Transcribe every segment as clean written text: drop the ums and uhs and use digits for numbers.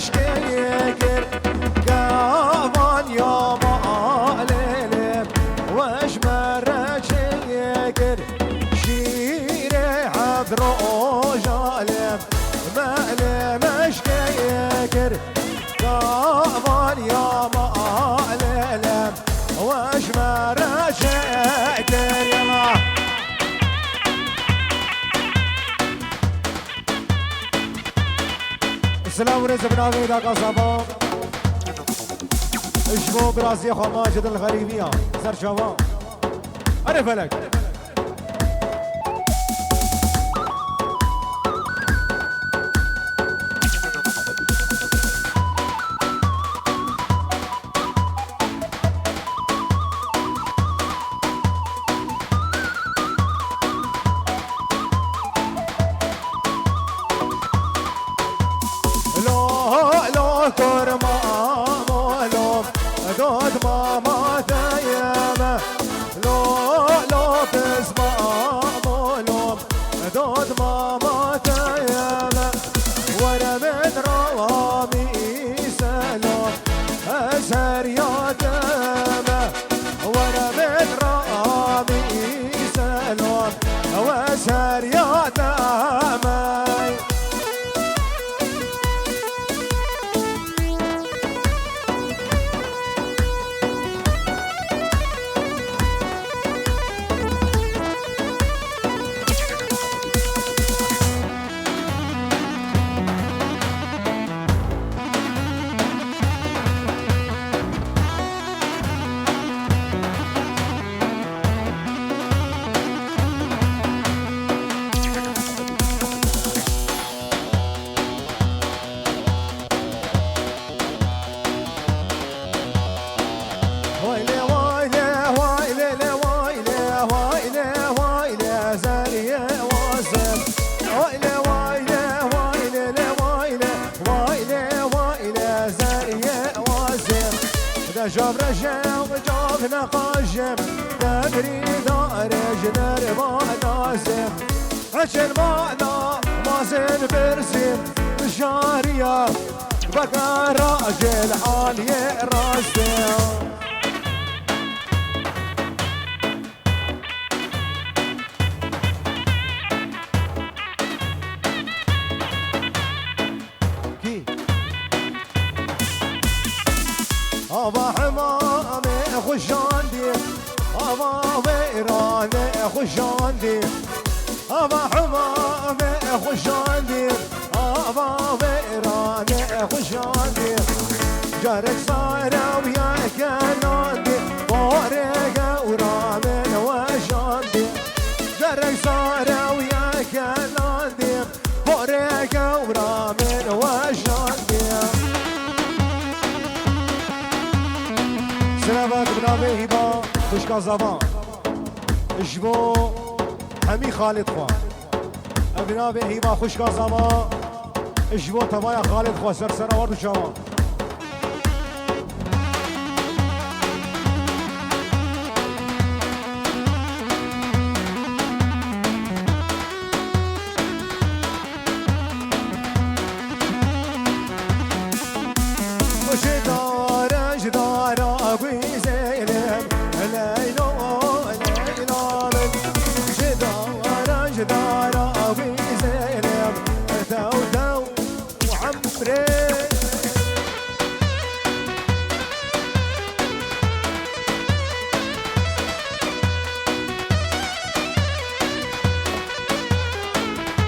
مشكيكر كمان يا مالي وش مرشيكر شيري عبرو جالم مالي مشكيكر كمان يا مالي وش مرشيكر يلا السلام ورزق بنامي داك صبا اشبو براسي خو ماجد الغريبية سر شباب عرف لك جاب رجع وجاب نقاجم تدري دارج نربا نازم عشان معنا مازن برسم جارية بقى راجل عالي راسم أبا حمامي خشاندي أبا ويراني خشاندي أبا حمامي خشاندي أبا ويراني خشاندي جارك صايرة ويا كناندي بوريك ورامن وشاندي جارك صايرة ويا كناندي بوريك ورامن وشاندي سلامات بنامي هبا خوشكا زمان اجبو همي خالد خواه بنامي هبا خوشكا زمان اجبو تبايا خالد خواه سرسر وردو شوان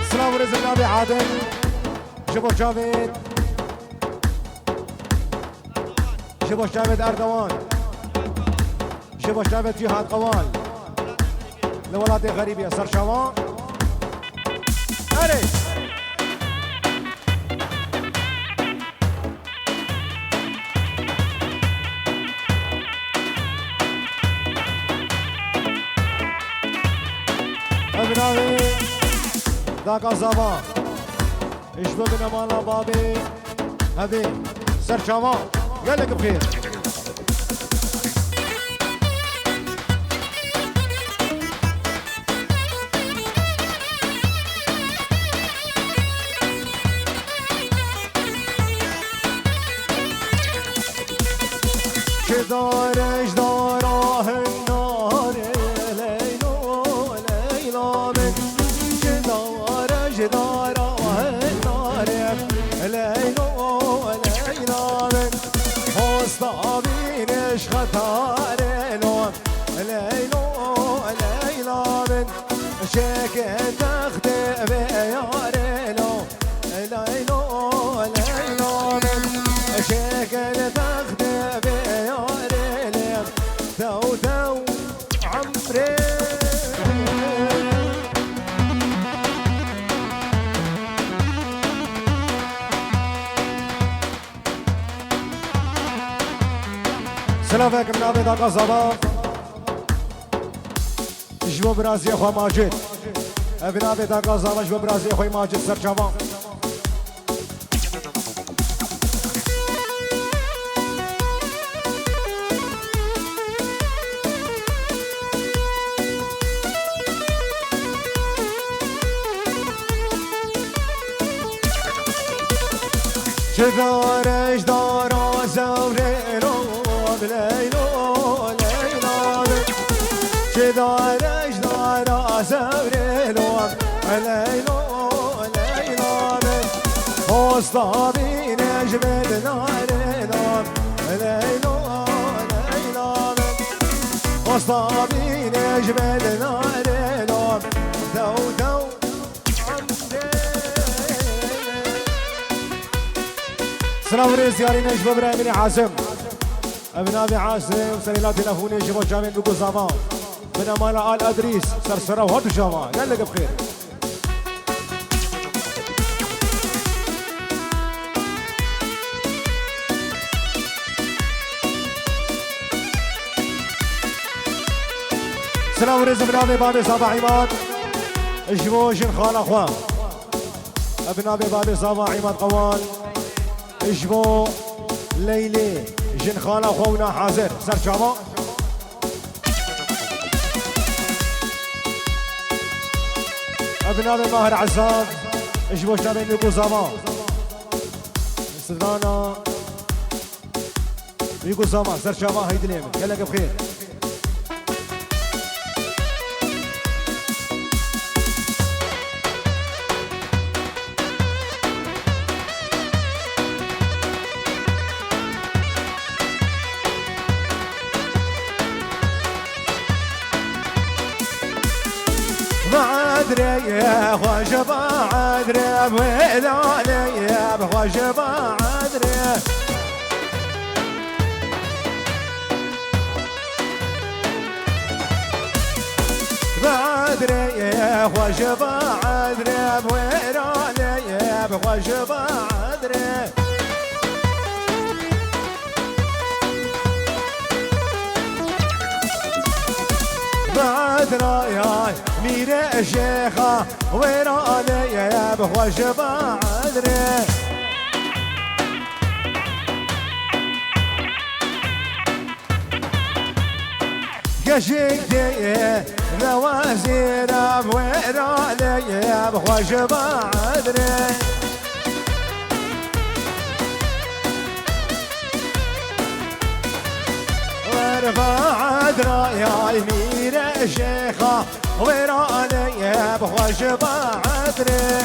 السلام ورزق النبي عادل جبو جاوید جبو جاوید اردوان جبو جاوید جهاد قوال لولاد غريبية سرشوان أري ابنائي ذاك الزمان اشبه بنا مالا بابي هذي سرشوان قالك بخير جدار جداره النار ليلو ليلى من جدار جداره النار ليلو ليلى من مصطابينش خطار لون ليلو ليلى من شكل تخدي بيار لو ليلو ليلى من شكل تخدي بيار لو دو دو عمري سلامك من عبيد القصبة جوا برازي اخوة ماجد ابن عبيد القصبة جوا برازي اخوة ماجد سرجوان جدار اجدار زورينو بليلو ليلى جدار اجدار زورينو ليلو ليلى مصطابين جبل نارينو ليلو ليلى مصطابين جبل نارينو دو دو سلام رئيس ياري نجم ابراهيم عاصم ابن ابي عاصم سليلات الافوني جبو جامين بقو زمان من امان ال ادريس سرسره وهدو جمان يلا بخير سلام رئيس ابن ابي بابي صباح عماد جبو جن خال اخوان ابن ابي بابي صباح عماد قوال اجبو ليلي جن خاله خونا حاضر سر جاما ابناء ماهر عزام اجبو شابين نقو زمان سدانا يقو زمان سر جاما هيدي اليمن يلا بخير يا خواجبا عدري بويلالي يا خواجبا عدري بعدري يا خواجبا عدري بويلالي يا خواجبا عدري بعد راياي ميرا الشيخة ويراني يا بخوش بعدري قشيكتي ذا وزيرة ويراني يا بخوش بعدري بعد راياي ميرا الشيخة ويراني يا بخوش بعدري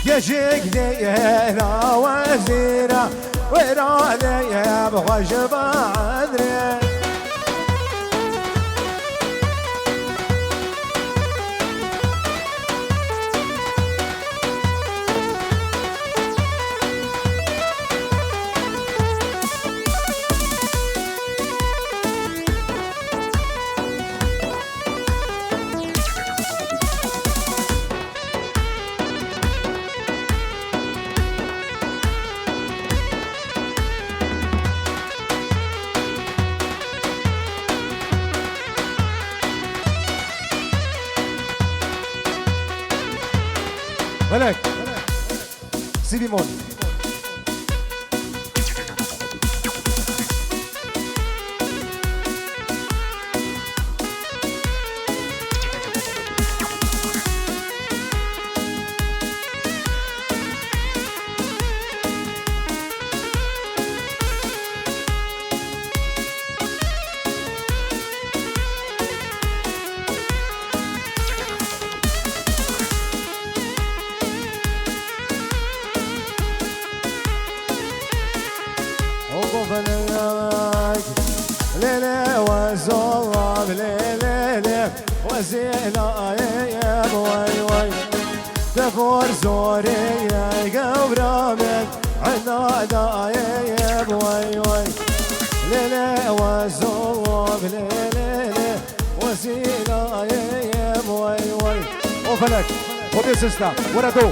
يشيكني يا وزيرة ويراني يا بخوش بعدري ملك سيدي مول وزيلا يا بوي وي دفور زوري يا قورامك عنا يا بوي وي ليلي وزوب ليلي وزيلا يا بوي وي وفلك وبيا سيستا ورا دو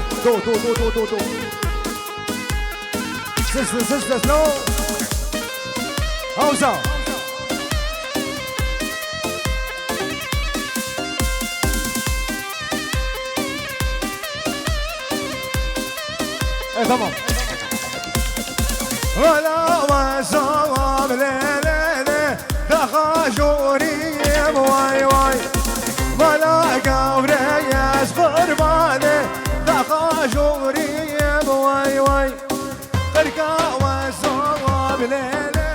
سيستا سلو هاوزا ايه تمام ولا وزوب ليلي دخاجوري واي واي ولا قوري يسقرباني دخاجوري واي واي تركا وزوب ليلي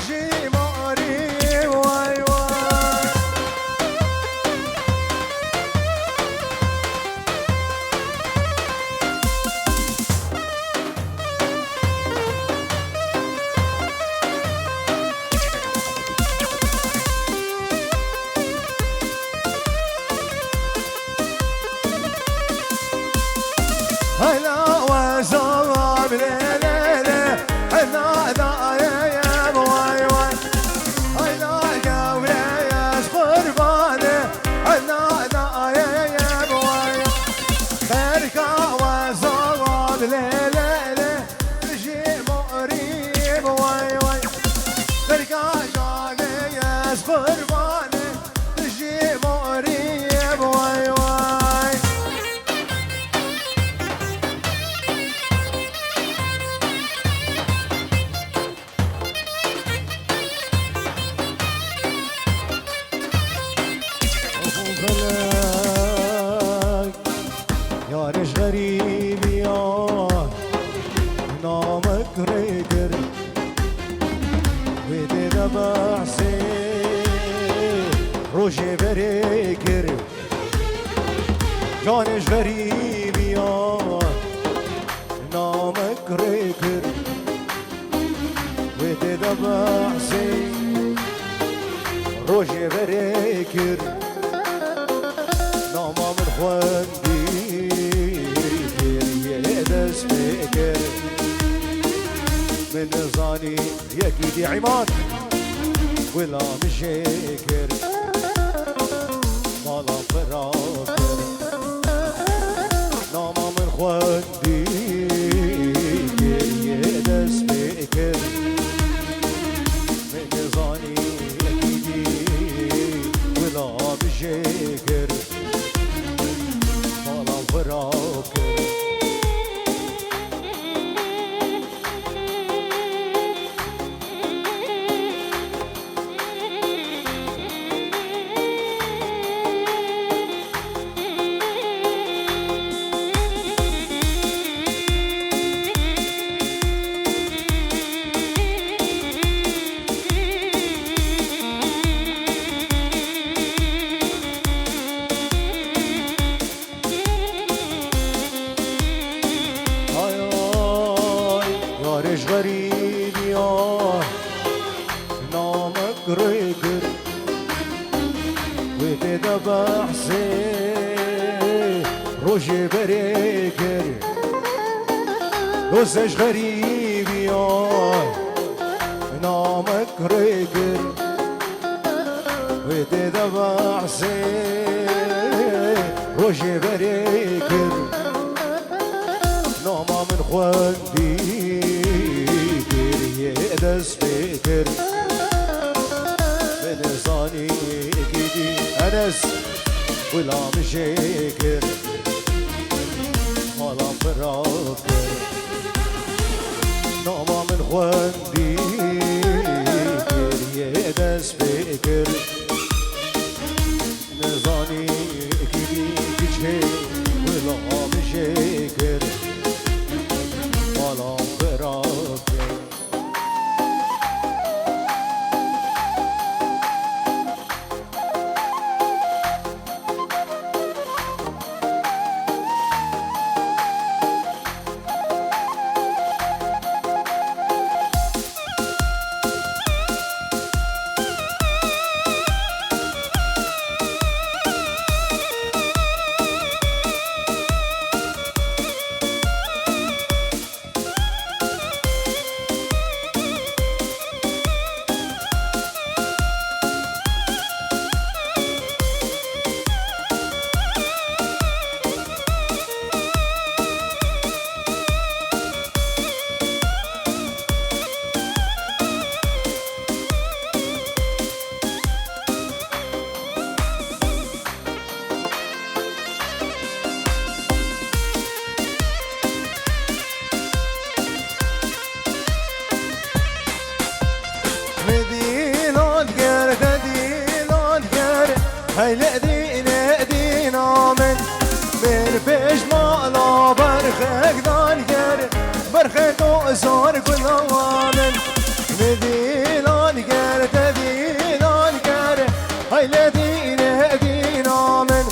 جيموري واي واي هلا وزوب ليلي هلا ذا يا بواي واي هلا قوري يسقرباني هلا ذا يا بواي تركا وزوب ليلي جيموري بواي واي تركا جاني يسقرباني جيموري بواي واي يا ريش غريب يا نامك ريكر ويدي دبعسي روجي بريكر جانش غريب يا نامك ريكر ويدي دبعسي روجي بريكر ناما من خواندي يدس فكر من زاني يكيدي عماد ولا مشكر مالا فراكر ناما من خواندي يدس فكر من زاني يكيدي ولا مشكر مالا فراكر غريب يا نامك ريكر وتدبح سي روجي بريكر وزش غريب يا نامك ريكر وتدبح سي روجي بريكر ناما من خواندي دس فكر من زاني اكيدي انس ولا مشاكر ولا فراكر ناما من خواندي دس فكر من زاني اكيدي كجهي ولا مشاكر ولا فراكر هيلا دينا دينا من بيش مالا برخك دانجر برخك زور كلامن نديلان گر تديلان گر هيلا دينا دينا من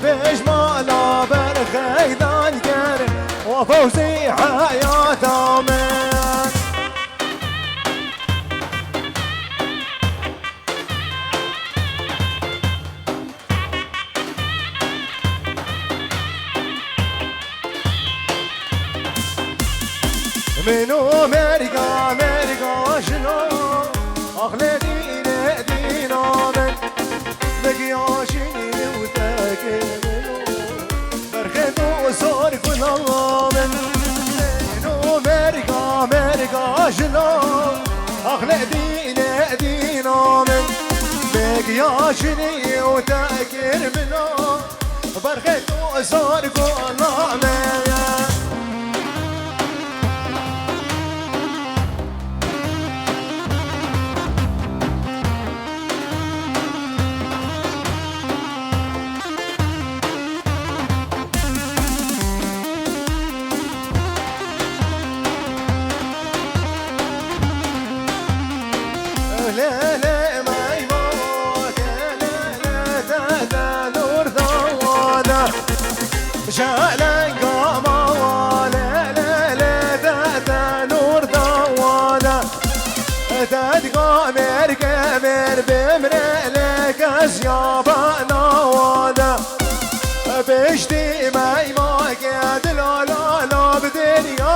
بيش مالا برخك دانجر وفوزي حياة من منو أمريكا أمريكا شنو أخلي دينا دينا من لقياشيني وتاكلو برخيتو وصار كل من منو أمريكا أمريكا شنو أخلي دينا دينا من لقياشيني وتاكلو برخيتو وصار كل من لا لا ما يموت لا لا دا دا نور دوادا شعلن قاما لا لا لا دا دا نور دوادا داد قامر قامر بمر لك أزيابا نوادا بشتي ما يموت لا لا لا بدنيا